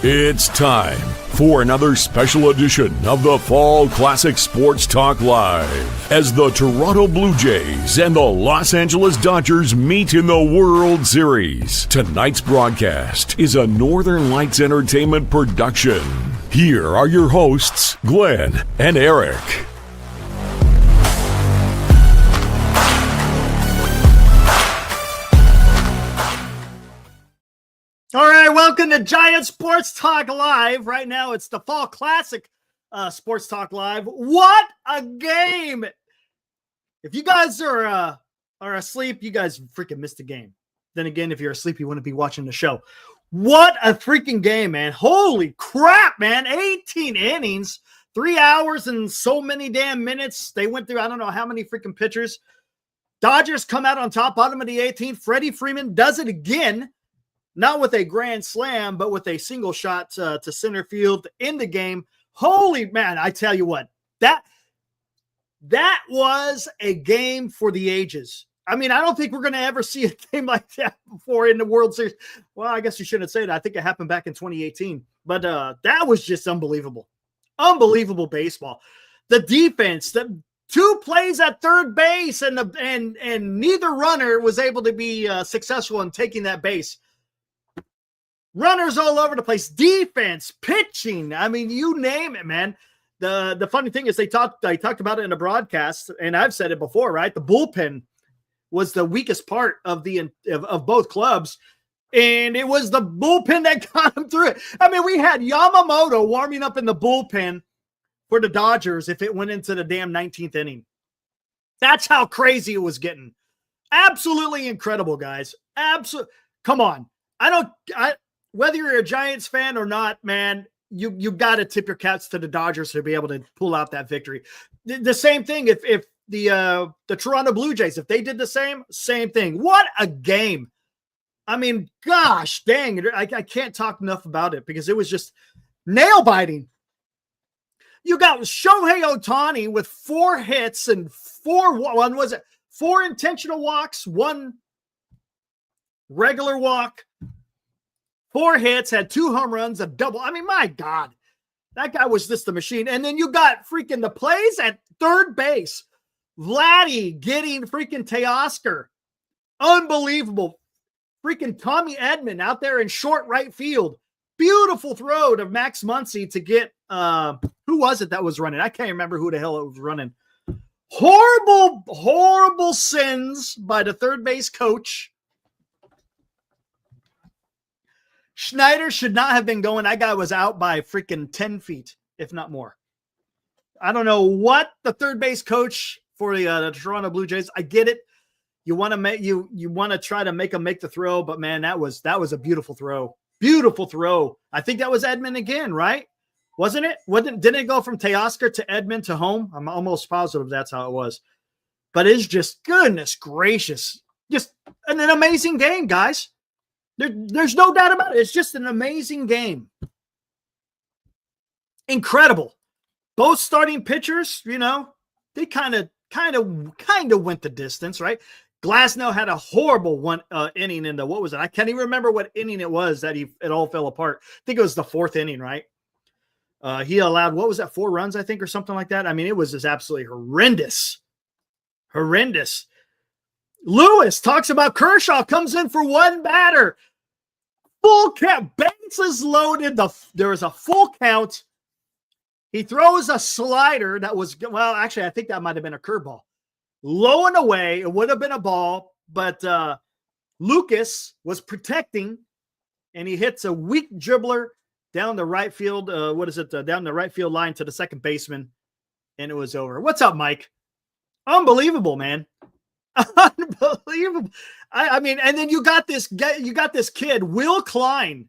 It's time for another special edition of the Fall Classic Sports Talk Live as the Toronto Blue Jays and the Los Angeles Dodgers meet in the World Series. Tonight's broadcast is a Northern Lights Entertainment production. Here are your hosts, Glenn and Eric. All right, welcome to Giant Sports Talk Live. Right now, it's the Fall Classic Sports Talk Live. What a game! If you guys are asleep, you guys freaking missed the game. Then again, if you're asleep, you wouldn't be watching the show. What a freaking game, man. Holy crap, man. 18 innings, 3 hours and so many damn minutes. They went through, I don't know how many freaking pitchers. Dodgers come out on top, bottom of the 18th. Freddie Freeman does it again. Not with a grand slam, but with a single shot to center field in the game. Holy man, I tell you what, that was a game for the ages. I mean, I don't think we're going to ever see a game like that before in the World Series. Well, I guess you shouldn't say that. I think it happened back in 2018. But that was just unbelievable. Unbelievable baseball. The defense, the two plays at third base, and neither runner was able to be successful in taking that base. Runners all over the place, defense, pitching. I mean, you name it, man. The funny thing is they talked about it in a broadcast, and I've said it before, right? The bullpen was the weakest part of both clubs, and it was the bullpen that got them through it. I mean, we had Yamamoto warming up in the bullpen for the Dodgers if it went into the damn 19th inning. That's how crazy it was getting. Absolutely incredible, guys. Come on. Whether you're a Giants fan or not, man, you got to tip your caps to the Dodgers to be able to pull out that victory. The same thing if the Toronto Blue Jays, if they did the same thing. What a game. I mean, gosh, dang, I can't talk enough about it because it was just nail-biting. You got Shohei Ohtani with 4 hits and 4 intentional walks, 1 regular walk. 4 hits, had 2 home runs, a double. I mean, my God, that guy was just a machine. And then you got freaking the plays at third base. Vladdy getting freaking Teoscar. Unbelievable. Freaking Tommy Edman out there in short right field. Beautiful throw to Max Muncy to get, who was it that was running? I can't remember who the hell it was running. Horrible, horrible sins by the third base coach. Schneider should not have been going. That guy was out by freaking 10 feet, if not more. I don't know what the third base coach for the Toronto Blue Jays. I get it. You want to try to make him make the throw, but man, that was a beautiful throw. Beautiful throw. I think that was Edman again, right? Wasn't it? Didn't it go from Teoscar to Edman to home? I'm almost positive that's how it was. But it's just, goodness gracious, just an amazing game, guys. There's no doubt about it. It's just an amazing game. Incredible. Both starting pitchers, they kind of went the distance, right? Glasnow had a horrible inning in what was it? I can't even remember what inning it was that it all fell apart. I think it was the 4th inning, right? He allowed, 4 runs, I think, or something like that. I mean, it was just absolutely horrendous. Horrendous. Lewis talks about Kershaw comes in for 1 batter. Full count. Bases loaded. There was a full count. He throws a slider that was, actually, I think that might have been a curveball. Low and away. It would have been a ball, but Lucas was protecting, and he hits a weak dribbler down the right field. Down the right field line to the second baseman, and it was over. What's up, Mike? Unbelievable, man. Unbelievable. I mean, and then you got this kid, Will Klein.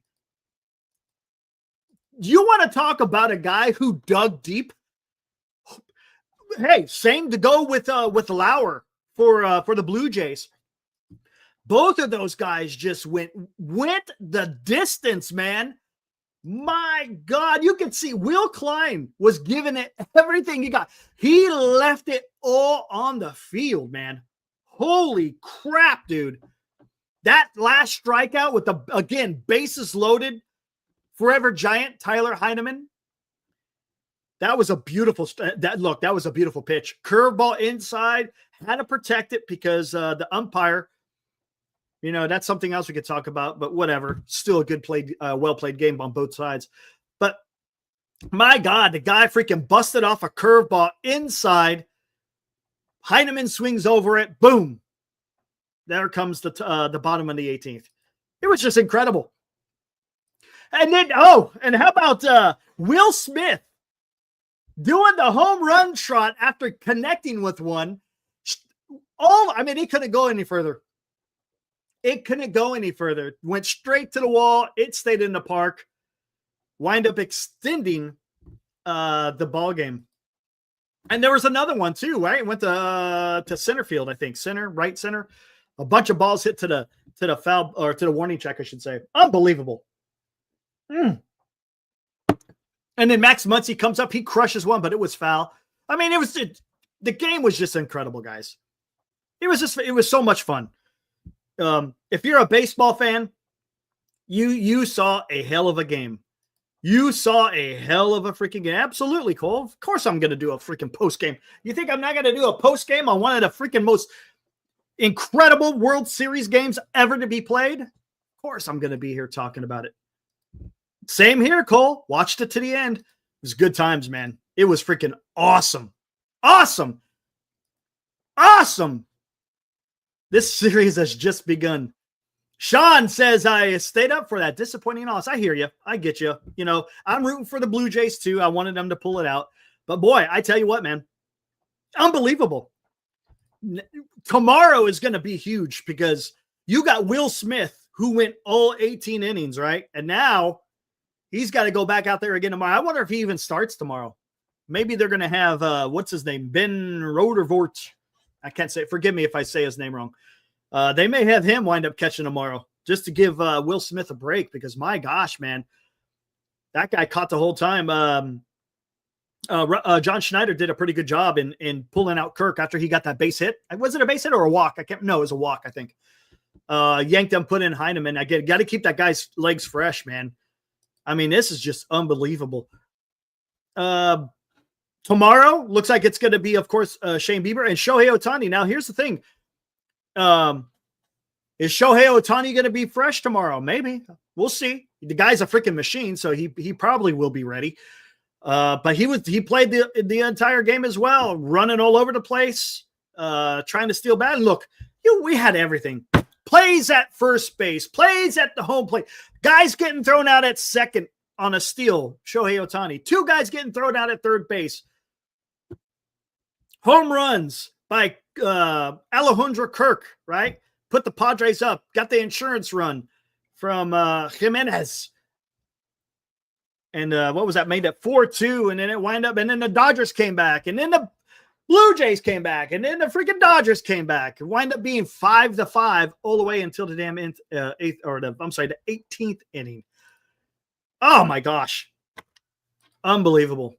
You want to talk about a guy who dug deep? Hey, same to go with Lauer for the Blue Jays. Both of those guys just went the distance, man. My God, you can see Will Klein was giving it everything he got. He left it all on the field, man. Holy crap, dude. That last strikeout with bases loaded, Forever Giant, Tyler Heineman. That was a beautiful that was a beautiful pitch. Curveball inside, had to protect it because the umpire, that's something else we could talk about, but whatever. Still a good played, well played game on both sides. But my God, the guy freaking busted off a curveball inside. Heineman swings over it. Boom. There comes the bottom of the 18th. It was just incredible. And then, and how about Will Smith doing the home run trot after connecting with one? He couldn't go any further. It couldn't go any further. Went straight to the wall. It stayed in the park. Wind up extending the ball game. And there was another one too, right? It went to center field, I think. Right center. A bunch of balls hit to the foul, or to the warning track, I should say. Unbelievable. And then Max Muncy comes up. He crushes one, but it was foul. I mean, the game was just incredible, guys. It was so much fun. If you're a baseball fan, you saw a hell of a game. You saw a hell of a freaking game. Absolutely, Cole. Of course I'm going to do a freaking post game. You think I'm not going to do a post game on one of the freaking most incredible World Series games ever to be played? Of course I'm going to be here talking about it. Same here, Cole. Watched it to the end. It was good times, man. It was freaking awesome. Awesome. Awesome. This series has just begun. Sean says, I stayed up for that disappointing loss. I hear you. I get you. I'm rooting for the Blue Jays too. I wanted them to pull it out. But boy, I tell you what, man. Unbelievable. Tomorrow is going to be huge because you got Will Smith, who went all 18 innings, right? And now he's got to go back out there again tomorrow. I wonder if he even starts tomorrow. Maybe they're going to have, what's his name? Ben Rodervoort. I can't say, forgive me if I say his name wrong. They may have him wind up catching tomorrow just to give Will Smith a break because, my gosh, man, that guy caught the whole time. John Schneider did a pretty good job in pulling out Kirk after he got that base hit. Was it a base hit or a walk? No, it was a walk, I think. Yanked him, put in Heineman. Got to keep that guy's legs fresh, man. I mean, this is just unbelievable. Tomorrow looks like it's going to be, of course, Shane Bieber and Shohei Ohtani. Now, here's the thing. Is Shohei Ohtani going to be fresh tomorrow? Maybe. We'll see. The guy's a freaking machine, so he probably will be ready. But he played the entire game as well, running all over the place, trying to steal bat. And look, we had everything. Plays at first base, plays at the home plate. Guys getting thrown out at second on a steal, Shohei Ohtani. 2 guys getting thrown out at third base. Home runs by Alejandro Kirk, right? Put the Padres up. Got the insurance run from Jimenez. And what was that? Made it 4-2, and then it wind up, and then the Dodgers came back, and then the Blue Jays came back, and then the freaking Dodgers came back. It wind up being 5-5 all the way until the damn the 18th inning. Oh my gosh. Unbelievable.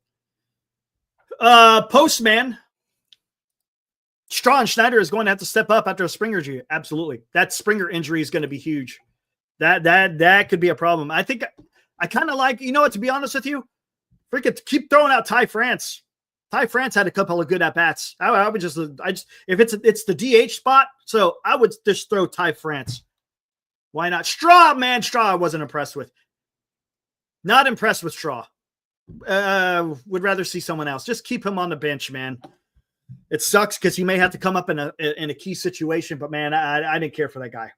Postman. Straw and Schneider is going to have to step up after a Springer injury. Absolutely. That Springer injury is going to be huge. That could be a problem. I think I kind of like, to be honest with you, freaking keep throwing out Ty France. Ty France had a couple of good at-bats. I would just if it's the DH spot, so I would just throw Ty France. Why not? Straw, man, Straw I wasn't impressed with. Not impressed with Straw. Would rather see someone else. Just keep him on the bench, man. It sucks because he may have to come up in a key situation, but man, I didn't care for that guy.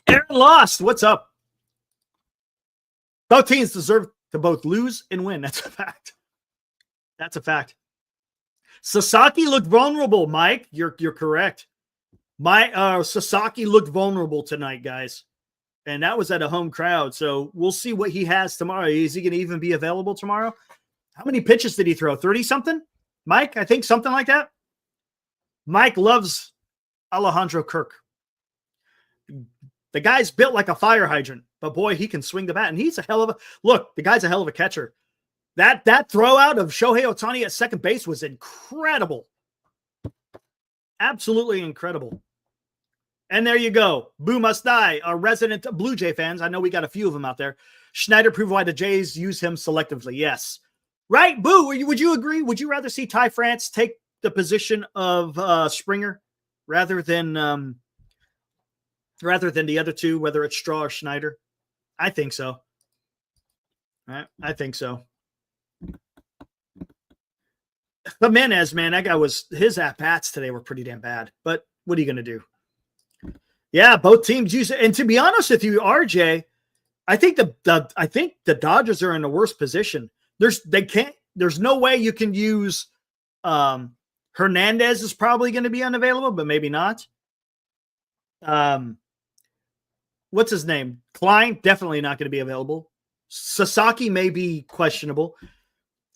Aaron Lost, what's up? Both teams deserve to both lose and win. That's a fact. That's a fact. Sasaki looked vulnerable, Mike. You're correct. Sasaki looked vulnerable tonight, guys. And that was at a home crowd. So we'll see what he has tomorrow. Is he going to even be available tomorrow? How many pitches did he throw? 30-something? Mike, I think something like that. Mike loves Alejandro Kirk. The guy's built like a fire hydrant, but boy, he can swing the bat. And he's the guy's a hell of a catcher. That throw out of Shohei Ohtani at second base was incredible. Absolutely incredible. And there you go. Boo must die. Our resident Blue Jay fans. I know we got a few of them out there. Schneider proved why the Jays use him selectively. Yes. Right, Boo, would you agree? Would you rather see Ty France take the position of Springer rather than the other two, whether it's Straw or Schneider? I think so. I think so. Jimenez, man, that guy his at-bats today were pretty damn bad. But what are you going to do? Yeah, both teams use it. And to be honest with you, RJ, I think the Dodgers are in the worst position. There's no way you can use Hernandez is probably going to be unavailable, but maybe not. What's his name? Klein, definitely not going to be available. Sasaki may be questionable.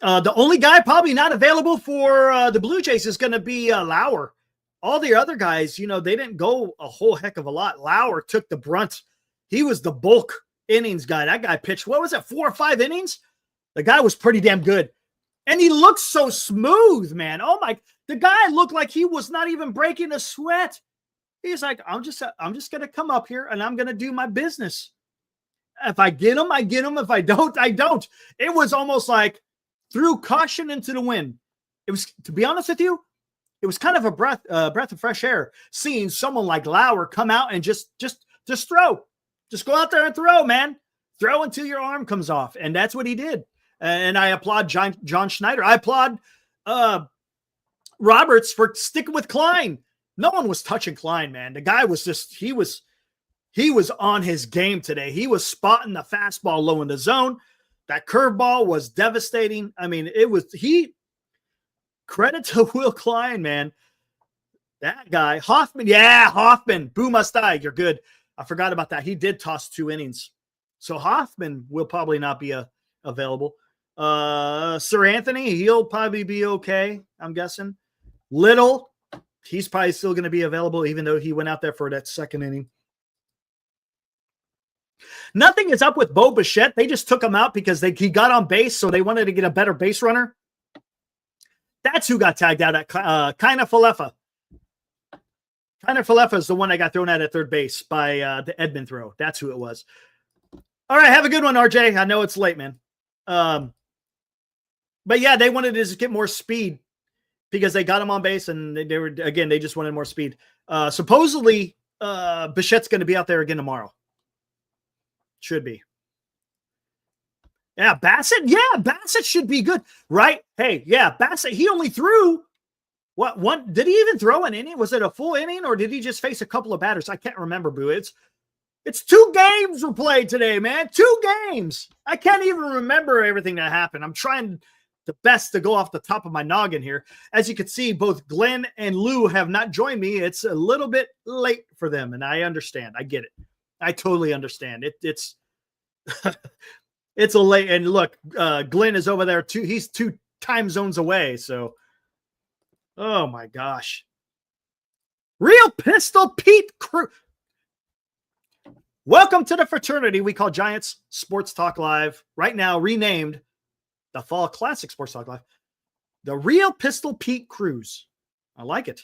The only guy probably not available for the Blue Jays is going to be Lauer. All the other guys, they didn't go a whole heck of a lot. Lauer took the brunt. He was the bulk innings guy. That guy pitched, what was it, 4 or 5 innings? The guy was pretty damn good. And he looked so smooth, man. Oh my, the guy looked like he was not even breaking a sweat. He's like, I'm just going to come up here and I'm going to do my business. If I get him, I get him. If I don't, I don't. It was almost like threw caution into the wind. It was, to be honest with you, it was kind of a breath of fresh air seeing someone like Lauer come out and just throw. Just go out there and throw, man. Throw until your arm comes off. And that's what he did. And I applaud John Schneider. I applaud Roberts for sticking with Klein. No one was touching Klein, man. The guy was just, he was on his game today. He was spotting the fastball low in the zone. That curveball was devastating. I mean, credit to Will Klein, man. That guy, Hoffman. Yeah, Hoffman. Boo must die. You're good. I forgot about that. He did toss 2 innings. So Hoffman will probably not be available. Sir Anthony, he'll probably be okay, I'm guessing. Little, he's probably still going to be available, even though he went out there for that 2nd inning. Nothing is up with Bo Bichette. They just took him out because he got on base, so they wanted to get a better base runner. That's who got tagged out at Kiner Falefa. Kiner Falefa is the one that got thrown out at third base by the Edman throw. That's who it was. All right, have a good one, RJ. I know it's late, man. But yeah, they wanted to just get more speed because they got him on base and they just wanted more speed. Supposedly, Bichette's going to be out there again tomorrow. Should be. Yeah, Bassett. Yeah, Bassett should be good, right? Hey, yeah, Bassett. He only threw one? Did he even throw an inning? Was it a full inning or did he just face a couple of batters? I can't remember, Boo. It's 2 games were played today, man. 2 games. I can't even remember everything that happened. I'm trying the best to go off the top of my noggin here. As you can see, both Glenn and Lou have not joined me. It's a little bit late for them, and I understand. I get it. I totally understand. It's it's a late. And look, Glenn is over there too. He's 2 time zones away. So, oh my gosh. Real Pistol Pete Crew. Welcome to the fraternity we call Giants Sports Talk Live. Right now, renamed the Fall Classic Sports Talk Live. The Real Pistol Pete Cruz. I like it.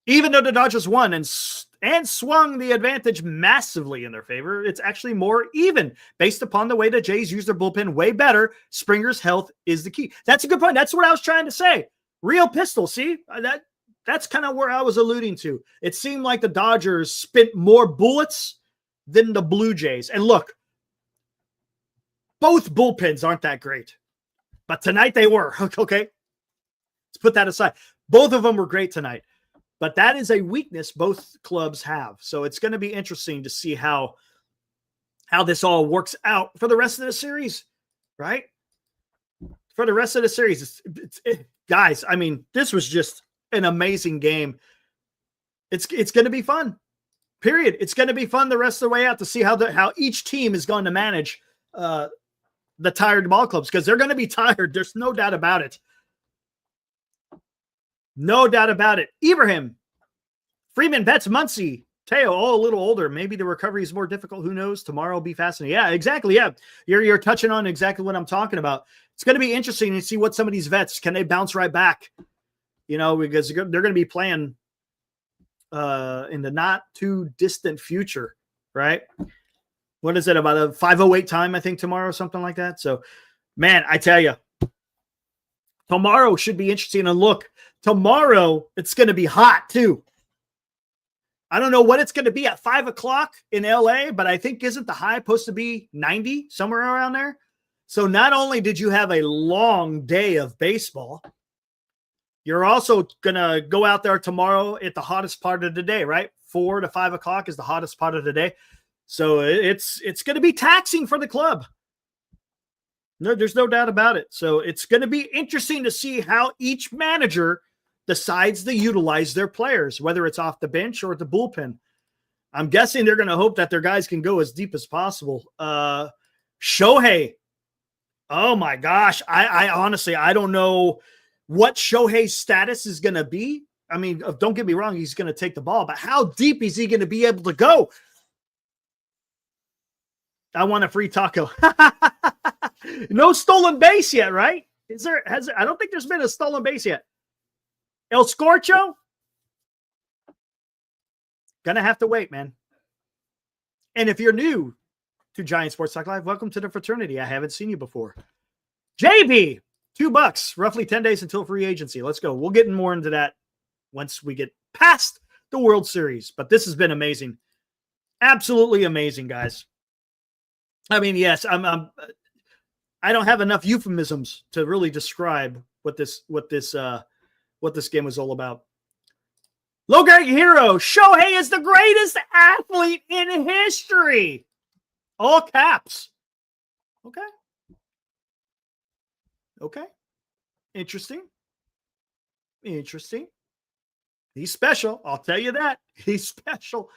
Even though the Dodgers won and swung the advantage massively in their favor, it's actually more even based upon the way the Jays use their bullpen way better. Springer's health is the key. That's a good point. That's what I was trying to say. Real Pistol. See, that's kind of where I was alluding to. It seemed like the Dodgers spent more bullets than the Blue Jays. And look, both bullpens aren't that great, but tonight they were. Okay, let's put that aside. Both of them were great tonight. But that is a weakness both clubs have. So it's going to be interesting to see how this all works out for the rest of the series, right? For the rest of the series. Guys, I mean, this was just an amazing game. It's going to be fun, period. It's going to be fun the rest of the way out to see how each team is going to manage the tired ball clubs, because they're going to be tired. There's no doubt about it. No doubt about it. Ibrahim, Freeman, Betts, Muncy, Teo, all a little older. Maybe the recovery is more difficult. Who knows? Tomorrow will be fascinating. Yeah, exactly. Yeah, you're touching on exactly what I'm talking about. It's going to be interesting to see what some of these vets, can they bounce right back? Because they're going to be playing in the not too distant future, right? What is it, about a 5:08 time, I think, tomorrow, something like that. So, man, I tell you, tomorrow should be interesting. And look, tomorrow it's going to be hot too. I don't know what it's going to be at 5 o'clock in LA, but I think isn't the high supposed to be 90, somewhere around there? So not only did you have a long day of baseball, you're also going to go out there tomorrow at the hottest part of the day, right? 4 to 5 o'clock is the hottest part of the day. So it's going to be taxing for the club. No, there's no doubt about it. So it's going to be interesting to see how each manager decides to utilize their players, whether it's off the bench or at the bullpen. I'm guessing they're going to hope that their guys can go as deep as possible. Shohei. Oh my gosh. I honestly, I don't know what Shohei's status is going to be. I mean, don't get me wrong. He's going to take the ball, but how deep is he going to be able to go? I want a free taco. No stolen base yet, right? I don't think there's been a stolen base yet. El Scorcho? Gonna have to wait, man. And if you're new to Giant Sports Talk Live, welcome to the fraternity. I haven't seen you before. JB, $2, roughly 10 days until free agency. Let's go. We'll get more into that once we get past the World Series. But this has been amazing. Absolutely amazing, guys. I mean, yes, I don't have enough euphemisms to really describe what this game was all about. Low-grade hero, Shohei is the greatest athlete in history. All caps. Okay. Interesting. He's special. I'll tell you that. He's special.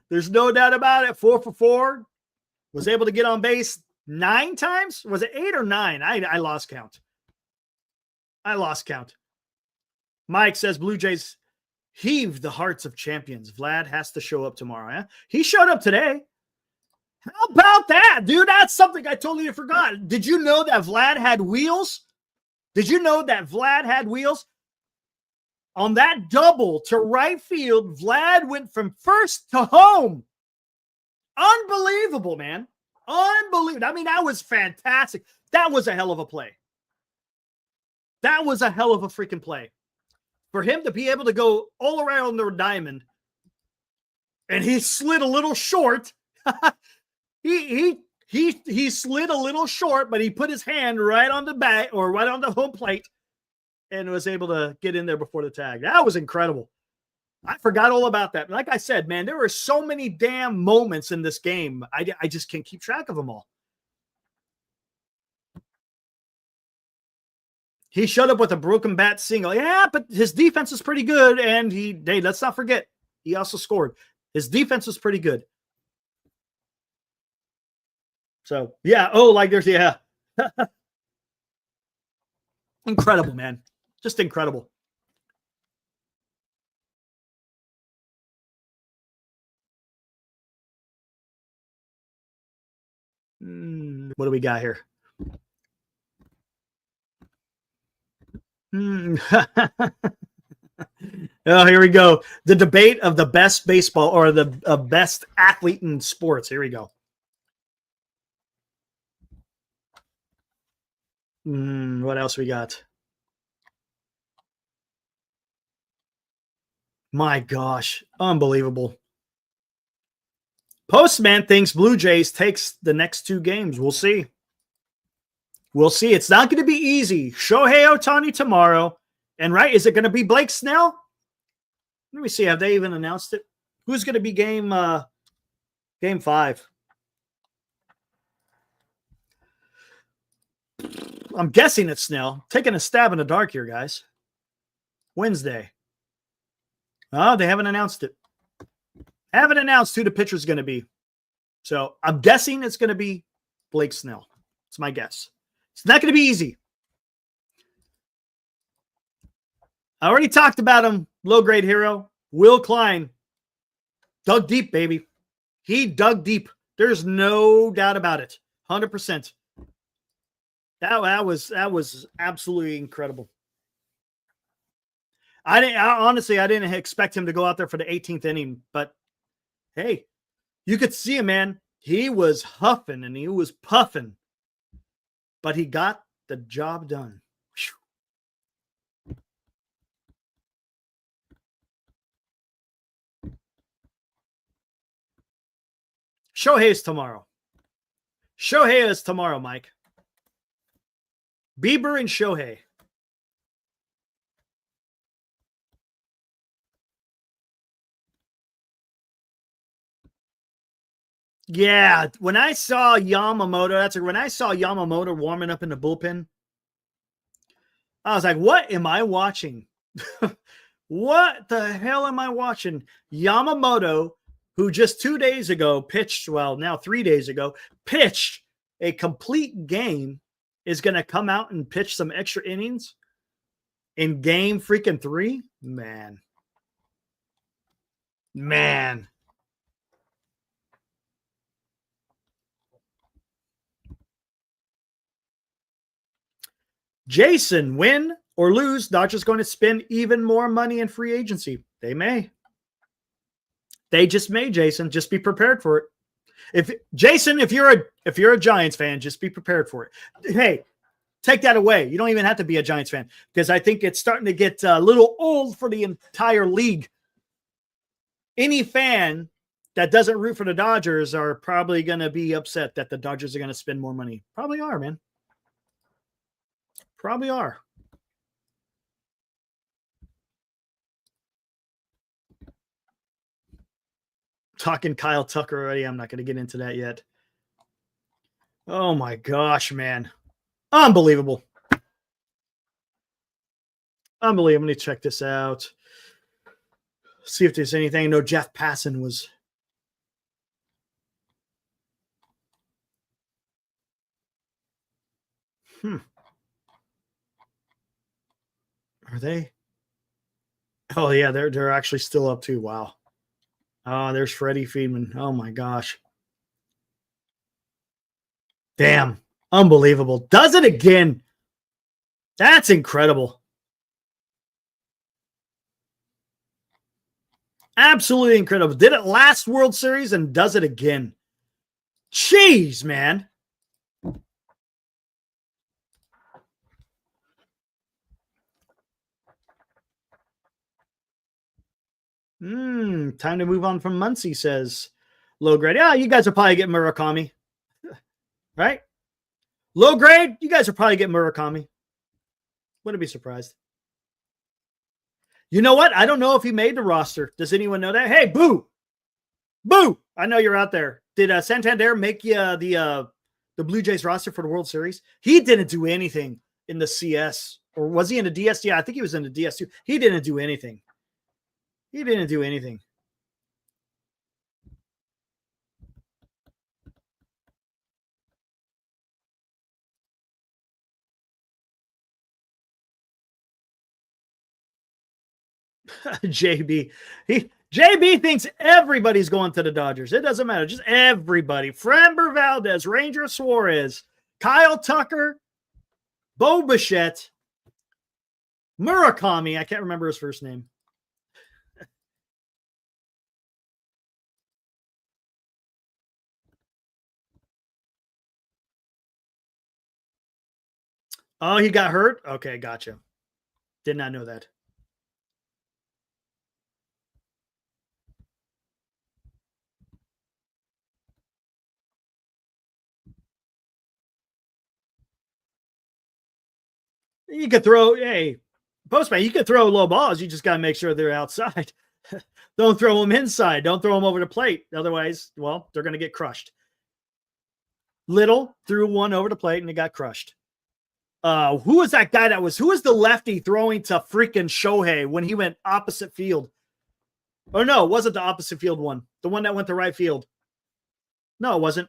There's no doubt about it. 4 for 4. Was able to get on base 9 times? Was it 8 or 9? I lost count. Mike says Blue Jays heave the hearts of champions. Vlad has to show up tomorrow. Huh? He showed up today. How about that, dude? That's something I totally forgot. Did you know that Vlad had wheels? On that double to right field, Vlad went from first to home. Unbelievable, man. Unbelievable. I mean, that was fantastic. That was a hell of a play. That was a hell of a freaking play. For him to be able to go all around the diamond, and he slid a little short. he slid a little short, but he put his hand right on the bat or right on the home plate and was able to get in there before the tag. That was incredible. I forgot all about that. Like I said, man, there were so many damn moments in this game. I just can't keep track of them all. He showed up with a broken bat single. Yeah, but his defense is pretty good. And let's not forget, he also scored. His defense was pretty good. So, yeah. Incredible, man. Just incredible. What do we got here? Oh, here we go. The debate of the best baseball or the best athlete in sports. Here we go. What else we got? My gosh. Unbelievable. Postman thinks Blue Jays takes the next 2 games. We'll see. It's not going to be easy. Shohei Ohtani tomorrow. And right, is it going to be Blake Snell? Let me see. Have they even announced it? Who's going to be game 5? I'm guessing it's Snell. Taking a stab in the dark here, guys. Wednesday. Oh, they haven't announced it. Haven't announced who the pitcher is going to be. So I'm guessing it's going to be Blake Snell. It's my guess. It's not going to be easy. I already talked about him. Low-grade hero. Will Klein. Dug deep, baby. He dug deep. There's no doubt about it. 100%. That was absolutely incredible. Honestly, I didn't expect him to go out there for the 18th inning, but hey, you could see him, man. He was huffing and he was puffing, but he got the job done. Whew. Shohei is tomorrow. Shohei is tomorrow, Mike. Bieber and Shohei. Yeah, when I saw Yamamoto warming up in the bullpen, I was like, what am I watching? What the hell am I watching? Yamamoto, who just 2 days ago pitched, well, now 3 days ago, pitched a complete game, is going to come out and pitch some extra innings in game freaking 3? Man. Jason, win or lose, Dodgers going to spend even more money in free agency. They may. They just may, Jason. Just be prepared for it. If you're a Giants fan, just be prepared for it. Hey, take that away. You don't even have to be a Giants fan, because I think it's starting to get a little old for the entire league. Any fan that doesn't root for the Dodgers are probably going to be upset that the Dodgers are going to spend more money. Probably are, man. Probably are. Talking Kyle Tucker already. I'm not going to get into that yet. Oh my gosh, man. Unbelievable. Unbelievable. Let me check this out. See if there's anything. I know Jeff Passan was. Are they? Oh yeah, they're actually still up too. Wow. Oh, there's Freddie Freeman. Oh my gosh. Damn. Unbelievable. Does it again. That's incredible. Absolutely incredible. Did it last World Series and does it again. Jeez, man. Time to move on from Muncie, says low grade. Yeah, you guys are probably getting Murakami. Right? Low grade, you guys are probably getting Murakami. Wouldn't be surprised. You know what? I don't know if he made the roster. Does anyone know that? Hey, Boo! Boo! I know you're out there. Did Santander make you the Blue Jays roster for the World Series? He didn't do anything in the CS. Or was he in the DS? Yeah, I think he was in the DS too. He didn't do anything. He didn't do anything. JB. JB thinks everybody's going to the Dodgers. It doesn't matter. Just everybody. Framber Valdez, Ranger Suarez, Kyle Tucker, Bo Bichette, Murakami. I can't remember his first name. Oh, he got hurt? Okay, gotcha. Did not know that. You could throw, hey, Postman, you could throw low balls. You just got to make sure they're outside. Don't throw them inside. Don't throw them over the plate. Otherwise, well, they're going to get crushed. Little threw one over the plate and it got crushed. Who was that guy who was the lefty throwing to freaking Shohei when he went opposite field? Oh, no, it wasn't the opposite field one. The one that went to right field. No, it wasn't.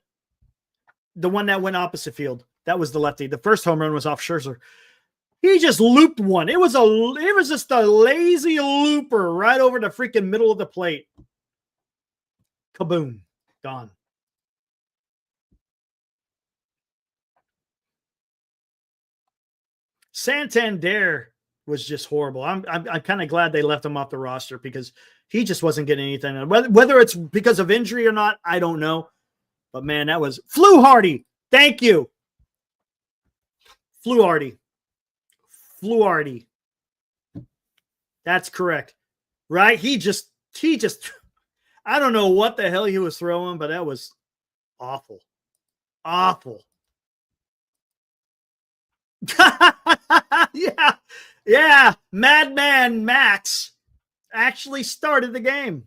The one that went opposite field. That was the lefty. The first home run was off Scherzer. He just looped one. It was just a lazy looper right over the freaking middle of the plate. Kaboom. Gone. Santander was just horrible. I'm kind of glad they left him off the roster because he just wasn't getting anything. Whether it's because of injury or not, I don't know. But man, that was Fluharty. Thank you. Fluharty. That's correct. Right? He just, I don't know what the hell he was throwing, but that was awful. Awful. Yeah. Madman Max actually started the game.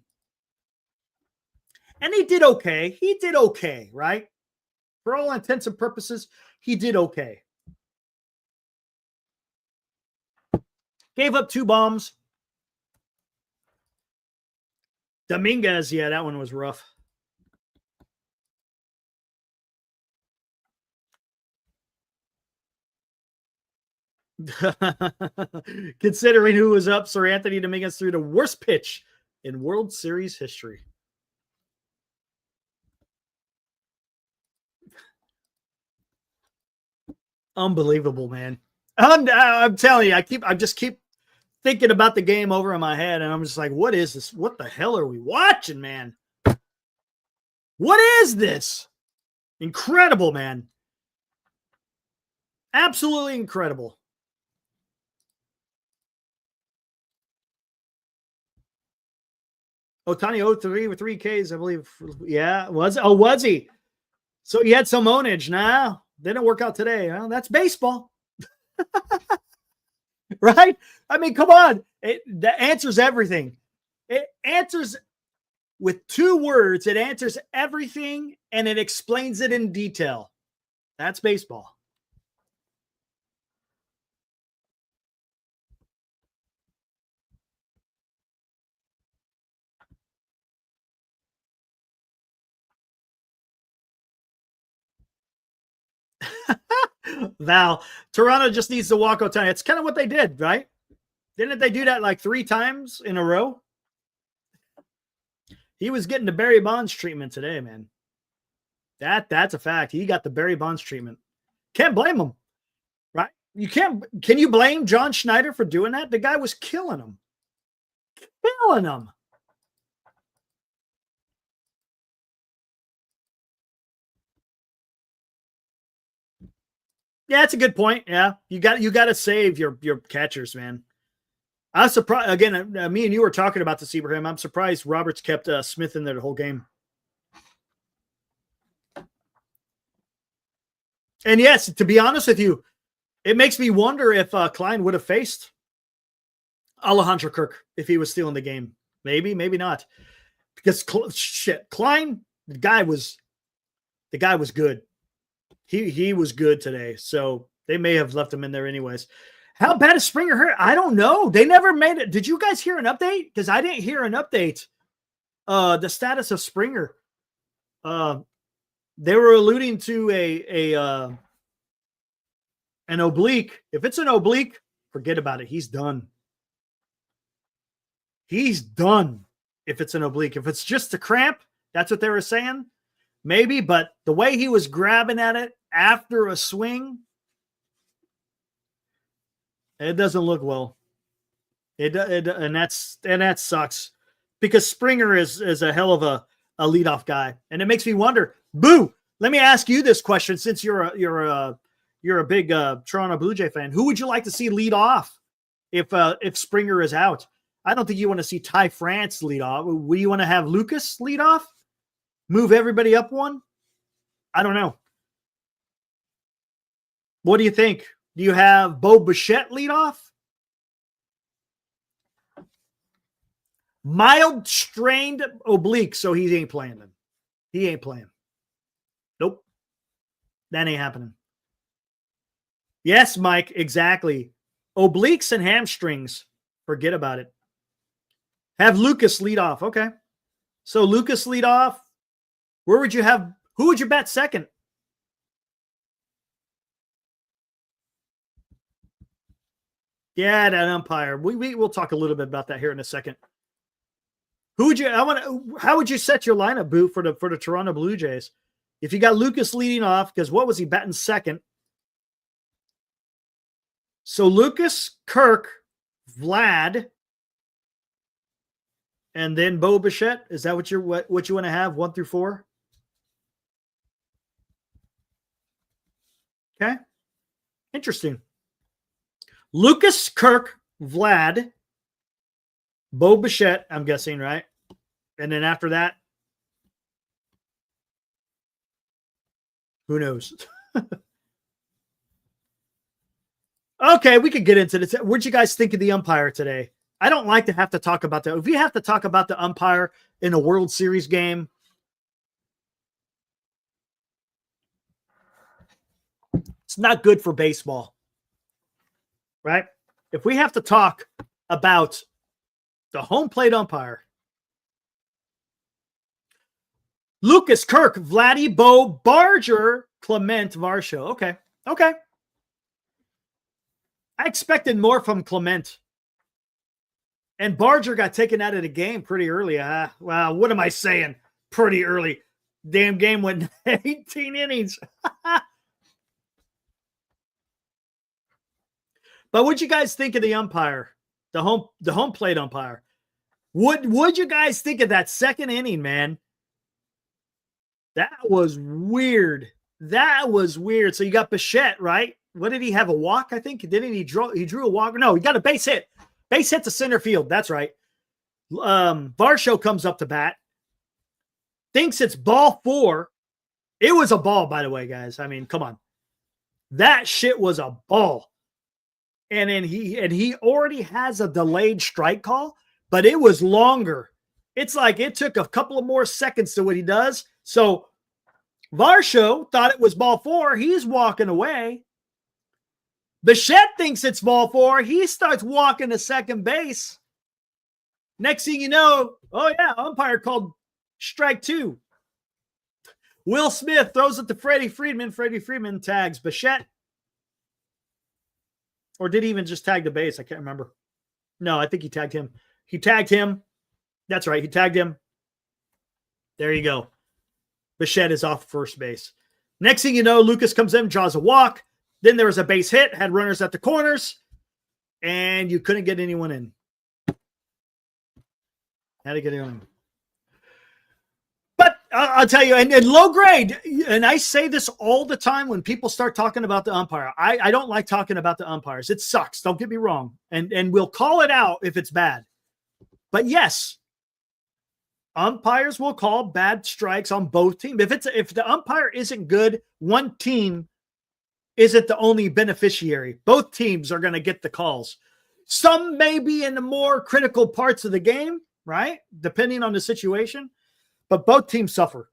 And he did okay. Right? For all intents and purposes, he did okay. Gave up 2 bombs. Dominguez, yeah, that one was rough. Considering who was up, Sir Anthony Dominguez threw the worst pitch in World Series history. Unbelievable, man. I'm telling you, I just keep thinking about the game over in my head, and I'm just like, what is this? What the hell are we watching, man? What is this? Incredible, man. Absolutely incredible. Ohtani 03 with 3 Ks, I believe. Yeah, was he? So he had some ownage. Nah, didn't work out today. Well, that's baseball. Right? I mean, come on. That answers everything. It answers with 2 words. It answers everything, and it explains it in detail. That's baseball. Val, Toronto just needs to walk Ohtani. It's kind of what they did, right? Didn't they do that like 3 times in a row? He was getting the Barry Bonds treatment today, man. That's a fact. He got the Barry Bonds treatment. Can't blame him, right? Can you blame John Schneider for doing that? The guy was killing him. Killing him. Yeah, that's a good point. Yeah, you got to save your catchers, man. I'm surprised. Again, me and you were talking about this, Ibrahim. I'm surprised Roberts kept Smith in there the whole game. And yes, to be honest with you, it makes me wonder if Klein would have faced Alejandro Kirk if he was still in the game. Maybe, maybe not. Because Klein, the guy was good. He was good today, so they may have left him in there anyways. How bad is Springer hurt? I don't know. They never made it. Did you guys hear an update? Because I didn't hear an update. The status of Springer. They were alluding to an oblique. If it's an oblique, forget about it. He's done. He's done. If it's an oblique, if it's just a cramp, that's what they were saying. Maybe, but the way he was grabbing at it after a swing, it doesn't look well. And that sucks because Springer is a hell of a leadoff guy, and it makes me wonder. Boo! Let me ask you this question: since you're a big Toronto Blue Jay fan, who would you like to see lead off if Springer is out? I don't think you want to see Ty France lead off. Would you want to have Lucas lead off? Move everybody up one? I don't know. What do you think? Do you have Bo Bichette lead off? Mild strained oblique, so he ain't playing them. He ain't playing. Nope. That ain't happening. Yes, Mike, exactly. Obliques and hamstrings. Forget about it. Have Lucas lead off. Okay. So Lucas lead off. Who would you bet second? Yeah, that umpire. We'll talk a little bit about that here in a second. How would you set your lineup, Boo, for the Toronto Blue Jays? If you got Lucas leading off, because what was he batting second? So Lucas, Kirk, Vlad, and then Bo Bichette. Is that what you want to have? 1 through 4? Okay. Interesting. Lucas, Kirk, Vlad, Bo Bichette, I'm guessing, right? And then after that, who knows? Okay, we could get into this. What'd you guys think of the umpire today? I don't like to have to talk about that. If we have to talk about the umpire in a World Series game, it's not good for baseball, right? If we have to talk about the home plate umpire, Lucas, Kirk, Vladdy, Bo, Barger, Clement, Varsho. Okay. I expected more from Clement. And Barger got taken out of the game pretty early. Wow, what am I saying? Pretty early. Damn game went 18 innings. But what'd you guys think of the umpire? The home plate umpire. What'd you guys think of that second inning, man? That was weird. So you got Bichette, right? What did he have? A walk, I think? Didn't he drew a walk? No, he got a base hit. Base hit to center field. That's right. Varsho comes up to bat. Thinks it's ball 4. It was a ball, by the way, guys. I mean, come on. That shit was a ball. And then he already has a delayed strike call, but it was longer. It's like it took a couple of more seconds to what he does. So Varsho thought it was ball 4. He's walking away. Bichette thinks it's ball 4. He starts walking to second base. Next thing you know, oh yeah, umpire called strike 2. Will Smith throws it to Freddie Freeman. Freddie Freeman tags Bichette. Or did he even just tag the base? I can't remember. No, I think he tagged him. That's right. He tagged him. There you go. Bichette is off first base. Next thing you know, Lucas comes in, draws a walk. Then there was a base hit, had runners at the corners, and you couldn't get anyone in. Had to get anyone in. But I'll tell you, and low grade, and I say this all the time when people start talking about the umpire. I don't like talking about the umpires. It sucks. Don't get me wrong. And we'll call it out if it's bad. But yes, umpires will call bad strikes on both teams. If the umpire isn't good, one team isn't the only beneficiary. Both teams are going to get the calls. Some may be in the more critical parts of the game, right? Depending on the situation. But both teams suffer.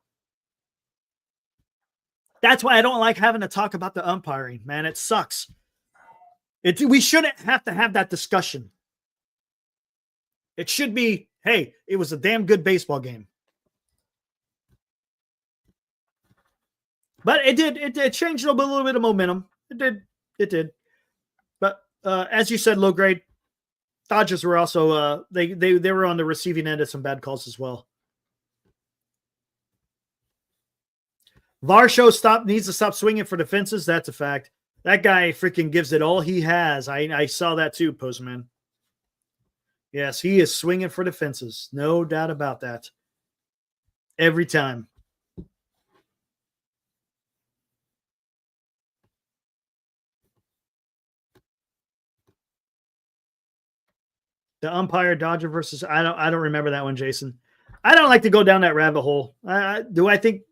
That's why I don't like having to talk about the umpiring, man. It sucks. We shouldn't have to have that discussion. It should be, hey, it was a damn good baseball game. But it did. It changed a little bit of momentum. It did. But as you said, low grade, Dodgers were also they were on the receiving end of some bad calls as well. Varsho needs to stop swinging for the fences. That's a fact. That guy freaking gives it all he has. I saw that too, Postman. Yes, he is swinging for the fences. No doubt about that. Every time. The umpire Dodger versus I don't remember that one, Jason. I don't like to go down that rabbit hole. Do I think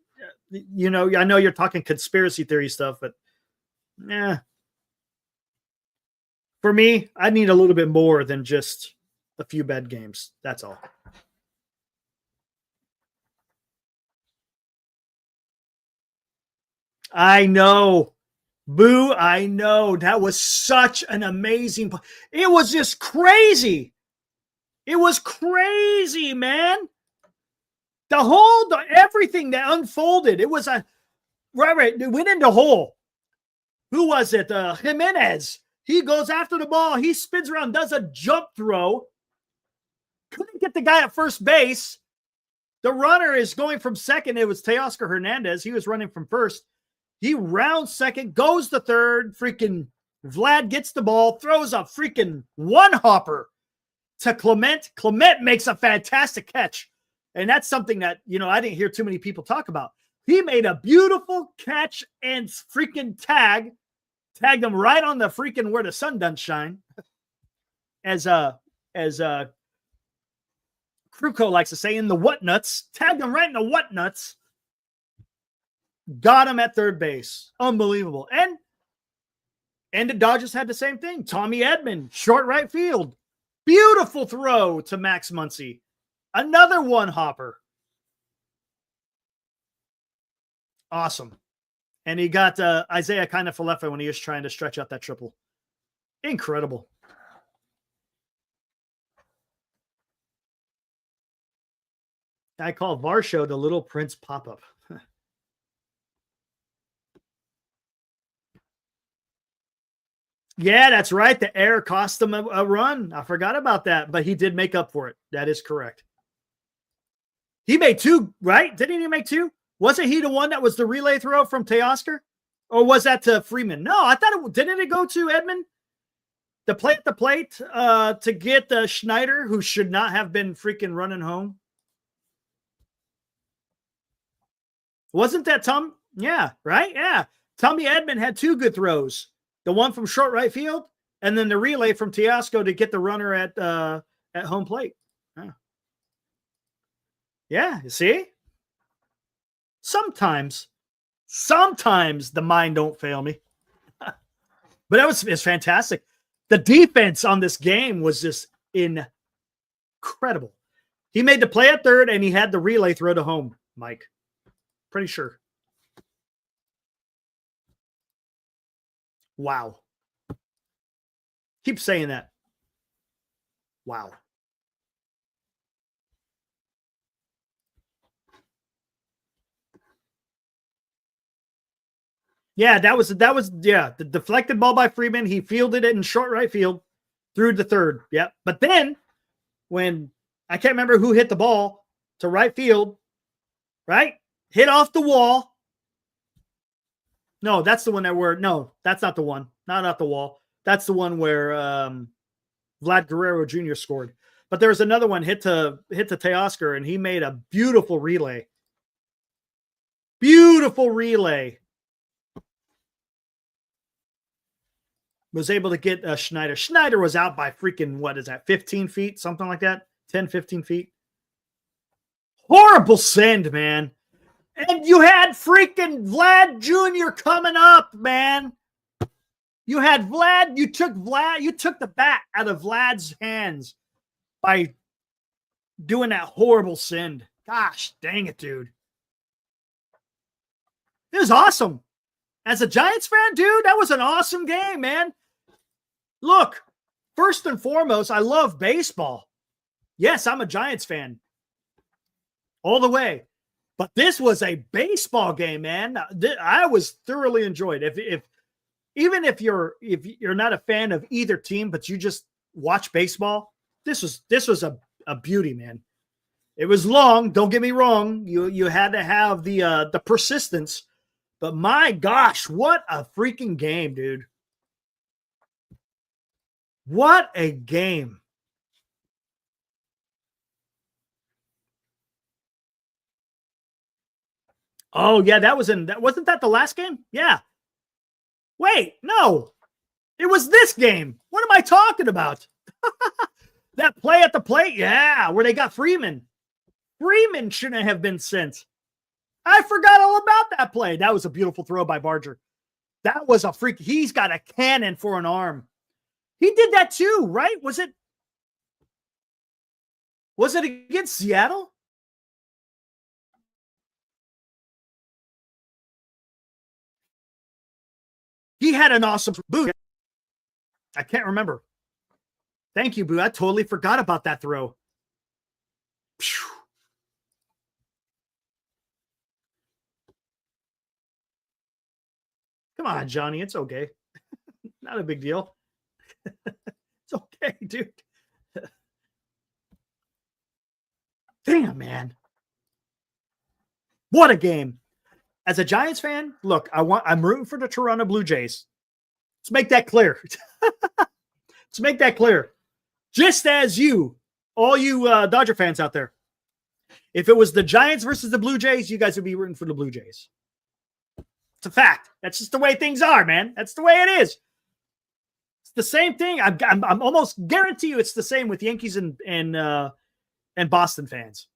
I know you're talking conspiracy theory stuff, but for me, I need a little bit more than just a few bad games. That's all. I know. Boo, I know. That was such an amazing. It was just crazy. It was crazy, man. Everything that unfolded. It was right. It went into hole. Who was it? Jimenez. He goes after the ball. He spins around, does a jump throw. Couldn't get the guy at first base. The runner is going from second. It was Teoscar Hernandez. He was running from first. He rounds second, goes to third, freaking Vlad gets the ball, throws a freaking one-hopper to Clement. Clement makes a fantastic catch. And that's something that, I didn't hear too many people talk about. He made a beautiful catch and freaking tagged him right on the freaking where the sun doesn't shine. As Kruko likes to say, in the what nuts. Tagged him right in the what nuts. Got him at third base. Unbelievable. And the Dodgers had the same thing. Tommy Edman, short right field. Beautiful throw to Max Muncy. Another one hopper. Awesome. And he got Isaiah kind of Falefa when he was trying to stretch out that triple. Incredible. I call Varsho the Little Prince pop-up. Yeah, that's right. The error cost him a run. I forgot about that, but he did make up for it. That is correct. He made two, right? Didn't he make two? Wasn't he the one that was the relay throw from Teoscar? Or was that to Freeman? No, I thought didn't it go to Edman? The plate to get Schneider, who should not have been freaking running home. Wasn't that Tom? Yeah, right? Yeah. Tommy Edman had two good throws. The one from short right field, and then the relay from Teoscar to get the runner at home plate. Yeah, you see? Sometimes the mind don't fail me. But it's fantastic. The defense on this game was just incredible. He made the play at third, and he had the relay throw to home, Mike. Pretty sure. Wow. Keep saying that. Wow. Yeah, that was the deflected ball by Freeman. He fielded it in short right field through the third. Yep. But then when I can't remember who hit the ball to right field, right? Hit off the wall. No, that's the one no, that's not the one. Not off the wall. That's the one where Vlad Guerrero Jr. scored. But there was another one hit to Teoscar, and he made a beautiful relay. Beautiful relay. Was able to get Schneider. Schneider was out by freaking, 15 feet? Something like that? 10, 15 feet? Horrible send, man. And you had freaking Vlad Jr. coming up, man. You had Vlad. You took the bat out of Vlad's hands by doing that horrible send. Gosh, dang it, dude. It was awesome. As a Giants fan, dude, that was an awesome game, man. Look, first and foremost, I love baseball. Yes, I'm a Giants fan. All the way. But this was a baseball game, man. I was thoroughly enjoyed. Even if you're not a fan of either team, but you just watch baseball, this was a beauty, man. It was long. Don't get me wrong. You had to have the persistence, but my gosh, what a freaking game, dude! What a game! Oh, yeah, wasn't that the last game? Yeah. Wait, no. It was this game. What am I talking about? That play at the plate? Yeah, where they got Freeman. Freeman shouldn't have been sent. I forgot all about that play. That was a beautiful throw by Barger. That was a freak. He's got a cannon for an arm. He did that too, right? Was it against Seattle? He had an awesome boot. I can't remember. Thank you, Boo. I totally forgot about that throw. Phew. Come on, Johnny. It's okay. Not a big deal. It's okay, dude. Damn, man. What a game. As a Giants fan, look, I'm rooting for the Toronto Blue Jays. Let's make that clear. Let's make that clear. Just as you, all you Dodger fans out there, if it was the Giants versus the Blue Jays, you guys would be rooting for the Blue Jays. It's a fact. That's just the way things are, man. That's the way it is. It's the same thing. I'm almost guarantee you it's the same with Yankees and Boston fans.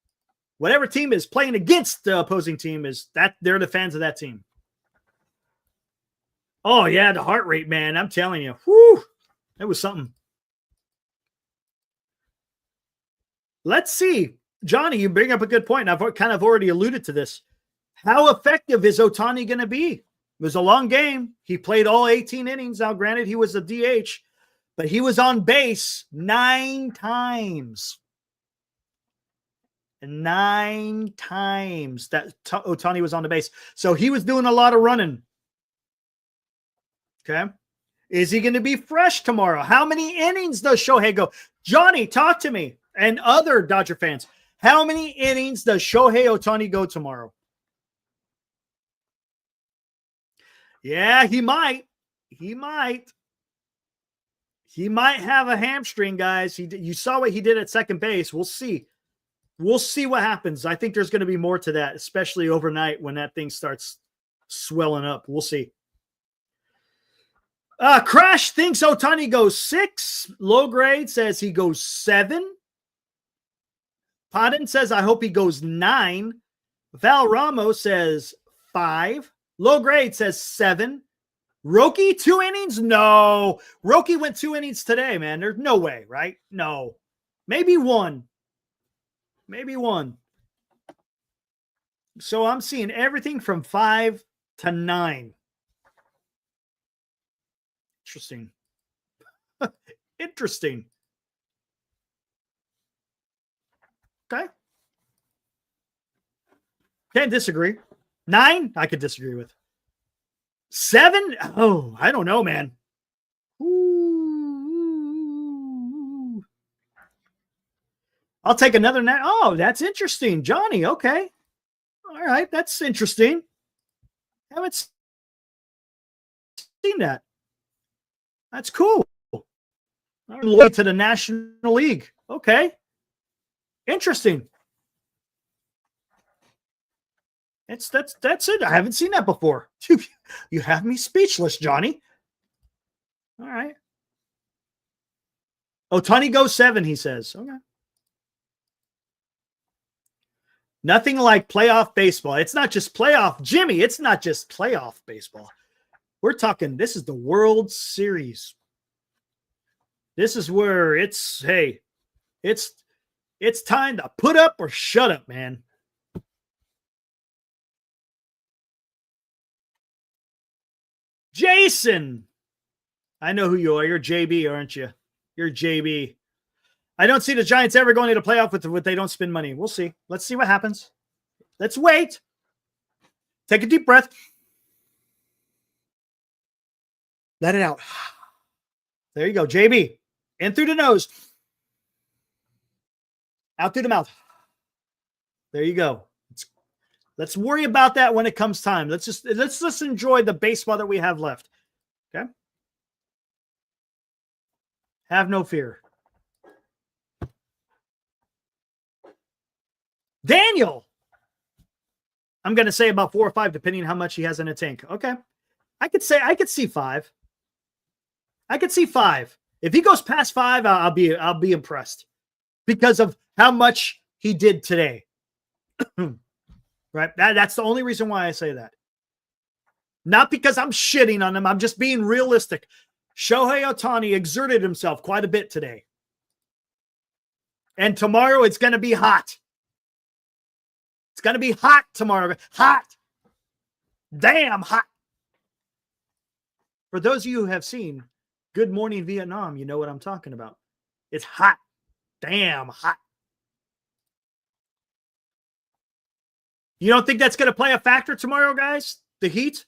Whatever team is playing against the opposing team is that they're the fans of that team. Oh yeah, the heart rate, man. I'm telling you, whoo, that was something. Let's see, Johnny. You bring up a good point. I've kind of already alluded to this. How effective is Ohtani going to be? It was a long game. He played all 18 innings. Now, granted, he was a DH, but he was on base 9 times. 9 times that Ohtani was on the base. So he was doing a lot of running. Okay. Is he going to be fresh tomorrow? How many innings does Shohei go? Johnny, talk to me and other Dodger fans. How many innings does Shohei Ohtani go tomorrow? Yeah, he might. He might have a hamstring, guys. You saw what he did at second base. We'll see. We'll see what happens. I think there's going to be more to that, especially overnight when that thing starts swelling up. We'll see. Crash thinks Ohtani goes 6. Low grade says he goes 7. Podden says, I hope he goes 9. Val Ramos says 5. Low grade says 7. Roki, 2 innings? No. Roki went 2 innings today, man. There's no way, right? No. Maybe 1. Maybe 1. So I'm seeing everything from 5 to 9. Interesting. Interesting. Okay. Can't disagree. 9, I could disagree with. 7? Oh, I don't know, man. Ooh. I'll take another 9. Oh, that's interesting. Johnny, okay. All right, that's interesting. Haven't seen that. That's cool. Look to the National League. Okay. Interesting. That's it. I haven't seen that before. You have me speechless, Johnny. All right. Ohtani goes 7, he says. Okay. Nothing like playoff baseball. It's not just playoff, Jimmy. It's not just playoff baseball. We're talking, this is the World Series. This is where it's time to put up or shut up, man. Jason. I know who you are. You're JB, aren't you? You're JB. I don't see the Giants ever going to the playoff with they don't spend money. We'll see. Let's see what happens. Let's wait. Take a deep breath. Let it out. There you go, JB. In through the nose. Out through the mouth. There you go. Let's worry about that when it comes time. Let's just enjoy the baseball that we have left. Okay? Have no fear. Daniel. I'm going to say about 4 or 5, depending on how much he has in a tank. Okay. I could see 5. I could see 5. If he goes past 5, I'll be impressed because of how much he did today. Right? That's the only reason why I say that. Not because I'm shitting on him. I'm just being realistic. Shohei Ohtani exerted himself quite a bit today. And tomorrow it's going to be hot. It's going to be hot tomorrow. Hot. Damn hot. For those of you who have seen Good Morning Vietnam, you know what I'm talking about. It's hot. Damn hot. You don't think that's going to play a factor tomorrow, guys? The heat?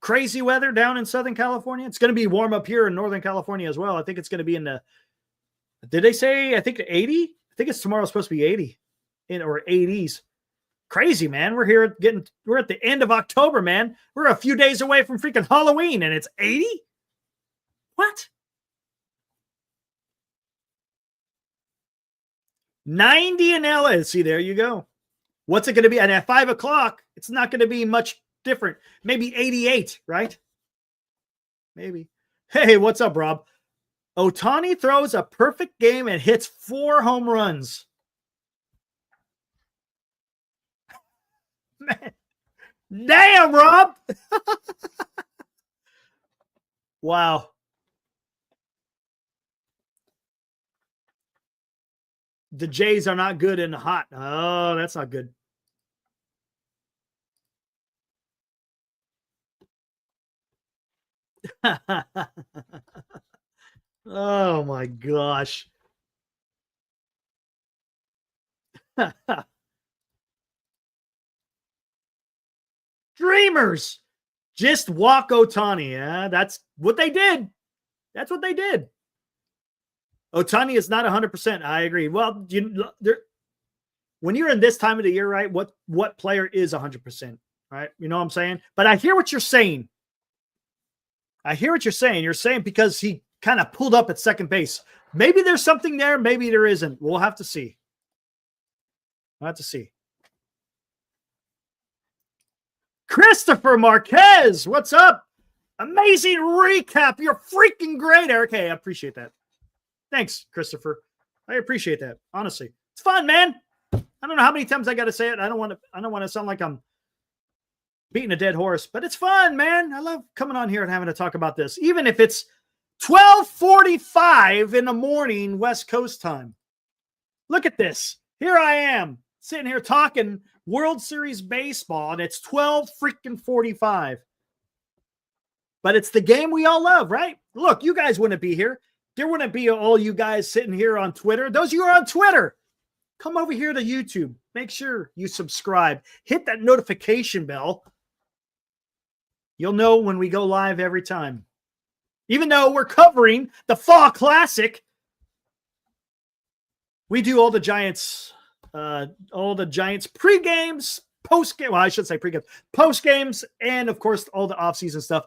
Crazy weather down in Southern California? It's going to be warm up here in Northern California as well. I think it's going to be in the, did they say, I think 80? I think it's tomorrow supposed to be 80 or 80s. Crazy, man. We're at the end of October, man. We're a few days away from freaking Halloween and it's 80? What? 90 in LA. See, there you go. What's it going to be? And at 5 o'clock, it's not going to be much different. Maybe 88, right? Maybe. Hey, what's up, Rob? Ohtani throws a perfect game and hits 4 home runs. Man. Damn, Rob. Wow. The Jays are not good in the hot. Oh, that's not good. Oh, my gosh. Dreamers. Just walk Ohtani. Yeah, that's what they did. That's what they did. Ohtani is not 100%. I agree. Well, when you're in this time of the year, right, what player is 100%, right? You know what I'm saying? But I hear what you're saying. You're saying because he kind of pulled up at second base. Maybe there's something there. Maybe there isn't. We'll have to see. Christopher Marquez, what's up? Amazing recap. You're freaking great, Eric. Hey, I appreciate that. Thanks, Christopher. I appreciate that. Honestly, it's fun, man. I don't know how many times I got to say it. I don't want to sound like I'm beating a dead horse, but it's fun, man. I love coming on here and having to talk about this, even if it's 12:45 in the morning, West Coast time. Look at this. Here I am sitting here talking World Series baseball, and it's 12:45. But it's the game we all love, right? Look, you guys wouldn't be here. There wouldn't be all you guys sitting here on Twitter. Those of you who are on Twitter, come over here to YouTube. Make sure you subscribe. Hit that notification bell. You'll know when we go live every time. Even though we're covering the Fall Classic, we do all the Giants pre-games, post-game. Well, I should say pre-games, post-games, and of course, all the off-season stuff.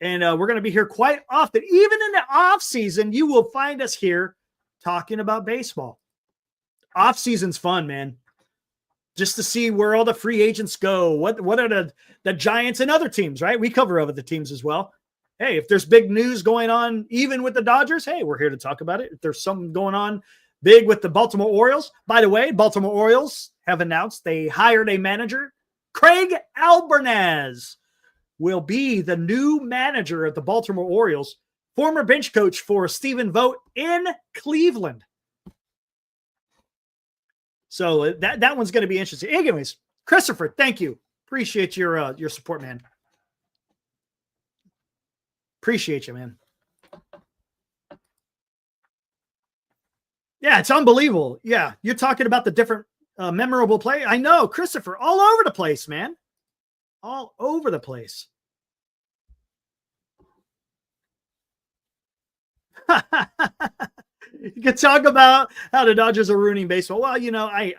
And we're going to be here quite often. Even in the off-season, you will find us here talking about baseball. Off-season's fun, man. Just to see where all the free agents go. What are the Giants and other teams, right? We cover other teams as well. Hey, if there's big news going on, even with the Dodgers, hey, we're here to talk about it. If there's something going on big with the Baltimore Orioles. By the way, Baltimore Orioles have announced they hired a manager. Craig Albernaz will be the new manager of the Baltimore Orioles, former bench coach for Stephen Vogt in Cleveland. So that one's going to be interesting. Anyways, Christopher, thank you. Appreciate your support, man. Appreciate you, man. Yeah, it's unbelievable. Yeah, you're talking about the different memorable play. I know, Christopher, all over the place, man. All over the place. You can talk about how the Dodgers are ruining baseball. Well, you know, I